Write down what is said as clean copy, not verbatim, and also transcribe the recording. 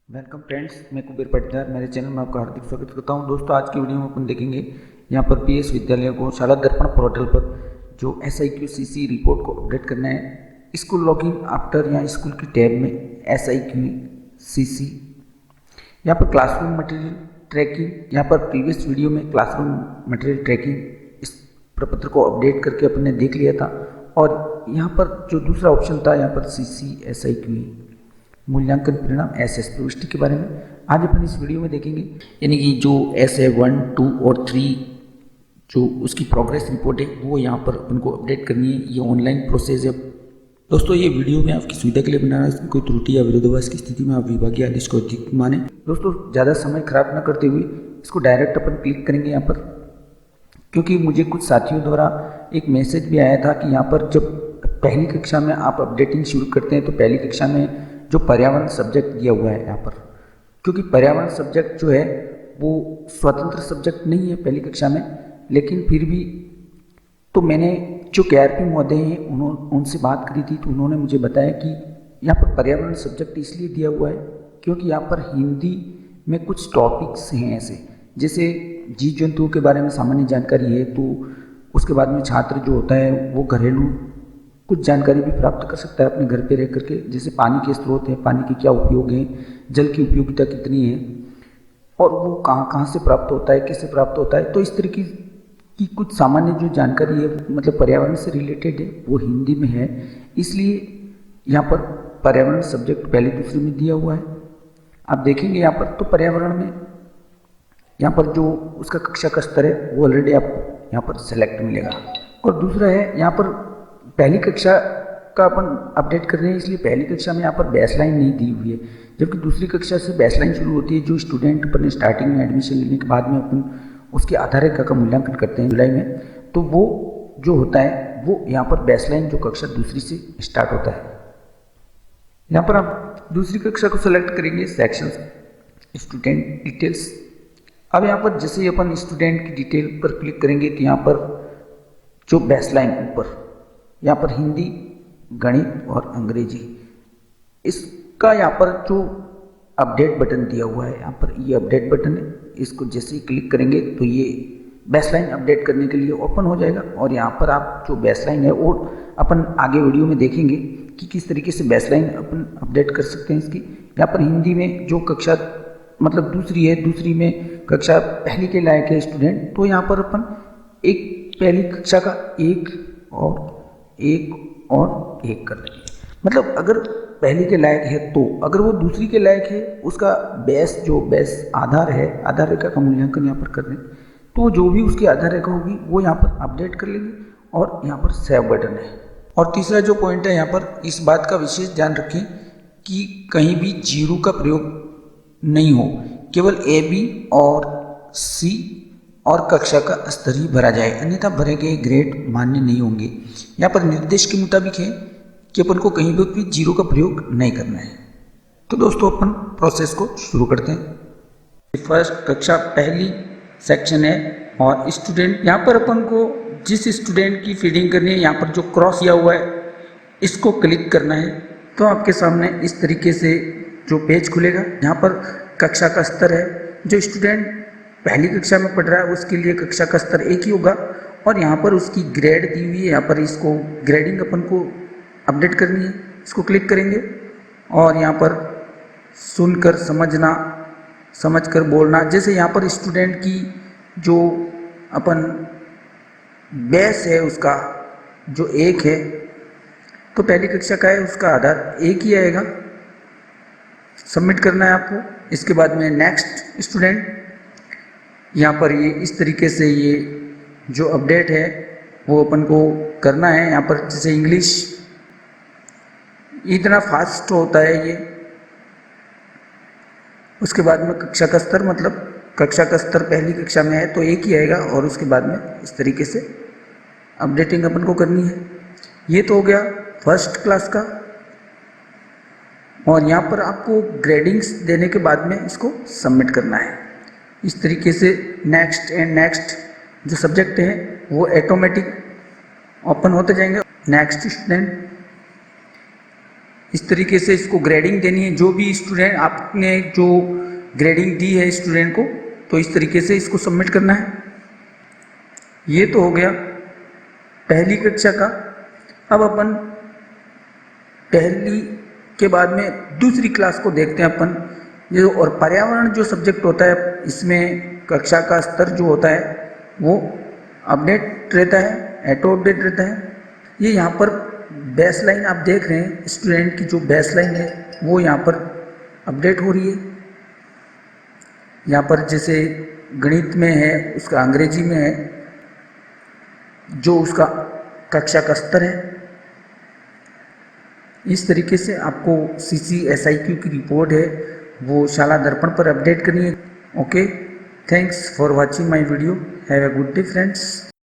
Welcome friends, मैं कुबेर पाटीदार मेरे channel में आपका हार्दिक स्वागत करता हूं। दोस्तों, आज की वीडियो में अपन देखेंगे यहां पर पीएस विद्यालय को शाला दर्पण पोर्टल पर जो SIQCC रिपोर्ट को अपडेट करना है। स्कूल लॉगिन आफ्टर या स्कूल की टैब में SIQCC यहाँ पर क्लासरूम मटेरियल ट्रैकिंग, यहाँ पर प्रीवियस वीडियो में क्लासरूम मटेरियल ट्रैकिंग इस प्रपत्र को अपडेट करके अपन ने देख लिया था। और यहाँ पर जो दूसरा ऑप्शन था यहाँ पर CC SIQE मूल्यांकन परिणाम SS प्रविष्टि के बारे में आज अपन इस वीडियो में देखेंगे। यानी कि जो SA 1, 2 और 3 जो उसकी प्रोग्रेस रिपोर्ट है वो यहाँ पर अपन को अपडेट करनी है। ये ऑनलाइन प्रोसेस है। दोस्तों, ये वीडियो में आपकी सुविधा के लिए बना रहा है। इसमें कोई त्रुटि या विरोधाभास की स्थिति में आप विभागीय आदेश को अधिक माने। दोस्तों, ज़्यादा समय खराब न करते हुए इसको डायरेक्ट अपन क्लिक करेंगे यहाँ पर, क्योंकि मुझे कुछ साथियों द्वारा एक मैसेज भी आया था कि यहाँ पर जब पहली कक्षा में आप अपडेटिंग शुरू करते हैं तो पहली कक्षा में जो पर्यावरण सब्जेक्ट दिया हुआ है यहाँ पर, क्योंकि पर्यावरण सब्जेक्ट जो है वो स्वतंत्र सब्जेक्ट नहीं है पहली कक्षा में, लेकिन फिर भी तो मैंने जो KRP महोदय हैं उनसे बात करी थी तो उन्होंने मुझे बताया कि यहाँ पर पर्यावरण सब्जेक्ट इसलिए दिया हुआ है क्योंकि यहाँ पर हिंदी में कुछ टॉपिक्स हैं ऐसे, जैसे जीव जंतुओं के बारे में सामान्य जानकारी है, तो उसके बाद में छात्र जो होता है वो घरेलू कुछ जानकारी भी प्राप्त कर सकता है अपने घर पे रह करके, जैसे पानी के स्रोत हैं, पानी के क्या उपयोग हैं, जल की उपयोगिता कितनी है और वो कहाँ कहाँ से प्राप्त होता है, कैसे प्राप्त होता है। तो इस तरीके की कुछ सामान्य जो जानकारी है मतलब पर्यावरण से रिलेटेड है वो हिंदी में है, इसलिए यहाँ पर पर्यावरण सब्जेक्ट पहले दूसरे में दिया हुआ है। आप देखेंगे यहाँ पर तो पर्यावरण में यहाँ पर जो उसका कक्षा का स्तर है वो ऑलरेडी आपको यहाँ पर सेलेक्ट मिलेगा। और दूसरा है यहाँ पर पहली कक्षा का अपन अपडेट कर रहे हैं, इसलिए पहली कक्षा में यहाँ पर बेसलाइन नहीं दी हुई है, जबकि दूसरी कक्षा से बेसलाइन शुरू होती है। जो स्टूडेंट अपन स्टार्टिंग में एडमिशन लेने के बाद में अपन उसकी आधार रेखा का मूल्यांकन करते हैं जुलाई में, तो वो जो होता है वो यहाँ पर बेसलाइन जो कक्षा दूसरी से स्टार्ट होता है। यहाँ पर आप दूसरी कक्षा को सेलेक्ट करेंगे, सेक्शन स्टूडेंट डिटेल्स। अब यहाँ पर जैसे ही अपन स्टूडेंट की डिटेल पर क्लिक करेंगे तो यहाँ पर जो बेसलाइन ऊपर यहाँ पर हिंदी, गणित और अंग्रेजी, इसका यहाँ पर जो अपडेट बटन दिया हुआ है, यहाँ पर ये अपडेट बटन है, इसको जैसे ही क्लिक करेंगे तो ये बेसलाइन अपडेट करने के लिए ओपन हो जाएगा। और यहाँ पर आप जो बेसलाइन है वो अपन आगे वीडियो में देखेंगे कि किस तरीके से बेसलाइन अपन अपडेट कर सकते हैं इसकी। यहाँ पर हिंदी में जो कक्षा मतलब दूसरी है, दूसरी में कक्षा पहली के लायक है स्टूडेंट, तो यहाँ पर अपन एक पहली कक्षा का एक और एक कर लेंगे। मतलब अगर पहली के लायक है तो अगर वो दूसरी के लायक है उसका बेस आधार है, आधार रेखा का मूल्यांकन यहाँ पर कर दें तो जो भी उसकी आधार रेखा होगी वो यहाँ पर अपडेट कर लेंगे और यहाँ पर सेव बटन है। और तीसरा जो पॉइंट है यहाँ पर इस बात का विशेष ध्यान रखें कि कहीं भी जीरो का प्रयोग नहीं हो, केवल AB और C और कक्षा का स्तर ही भरा जाए, अन्यथा भरे गए ग्रेड मान्य नहीं होंगे। यहाँ पर निर्देश के मुताबिक है कि अपन को कहीं भी जीरो का प्रयोग नहीं करना है। तो दोस्तों, अपन प्रोसेस को शुरू करते हैं। फर्स्ट कक्षा पहली सेक्शन है और स्टूडेंट, यहाँ पर अपन को जिस स्टूडेंट की फीडिंग करनी है यहाँ पर जो क्रॉस किया हुआ है इसको क्लिक करना है, तो आपके सामने इस तरीके से जो पेज खुलेगा। यहाँ पर कक्षा का स्तर है, जो स्टूडेंट पहली कक्षा में पढ़ रहा है उसके लिए कक्षा का स्तर 1 ही होगा और यहाँ पर उसकी ग्रेड दी हुई है। यहाँ पर इसको ग्रेडिंग अपन को अपडेट करनी है, इसको क्लिक करेंगे और यहाँ पर सुनकर समझना, समझकर बोलना, जैसे यहाँ पर स्टूडेंट की जो अपन बेस है उसका जो 1 है तो पहली कक्षा का है उसका आधार 1 ही आएगा। सबमिट करना है आपको। इसके बाद में नेक्स्ट स्टूडेंट, यहाँ पर ये इस तरीके से ये जो अपडेट है वो अपन को करना है। यहाँ पर जैसे इंग्लिश इतना फास्ट होता है ये। उसके बाद में कक्षा का स्तर, मतलब कक्षा का स्तर पहली कक्षा में है तो 1 ही आएगा और उसके बाद में इस तरीके से अपडेटिंग अपन को करनी है। ये तो हो गया फर्स्ट क्लास का। और यहाँ पर आपको ग्रेडिंग्स देने के बाद में इसको सबमिट करना है। इस तरीके से नेक्स्ट एंड नेक्स्ट जो सब्जेक्ट है वो ऑटोमेटिक ओपन होते जाएंगे। नेक्स्ट स्टूडेंट, इस तरीके से इसको ग्रेडिंग देनी है। जो भी स्टूडेंट आपने जो ग्रेडिंग दी है स्टूडेंट को, तो इस तरीके से इसको सबमिट करना है। ये तो हो गया पहली कक्षा का। अब अपन पहली के बाद में दूसरी क्लास को देखते हैं अपन। ये और पर्यावरण जो सब्जेक्ट होता है, इसमें कक्षा का स्तर जो होता है वो अपडेट रहता है, ऑटो अपडेट रहता है। ये यहाँ पर बेस लाइन आप देख रहे हैं, स्टूडेंट की जो बेस लाइन है वो यहाँ पर अपडेट हो रही है। यहाँ पर जैसे गणित में है, उसका अंग्रेजी में है, जो उसका कक्षा का स्तर है। इस तरीके से आपको CCSIQ की रिपोर्ट है वो शाला दर्पण पर अपडेट करनी है। Okay, thanks for watching my video. Have a good day friends.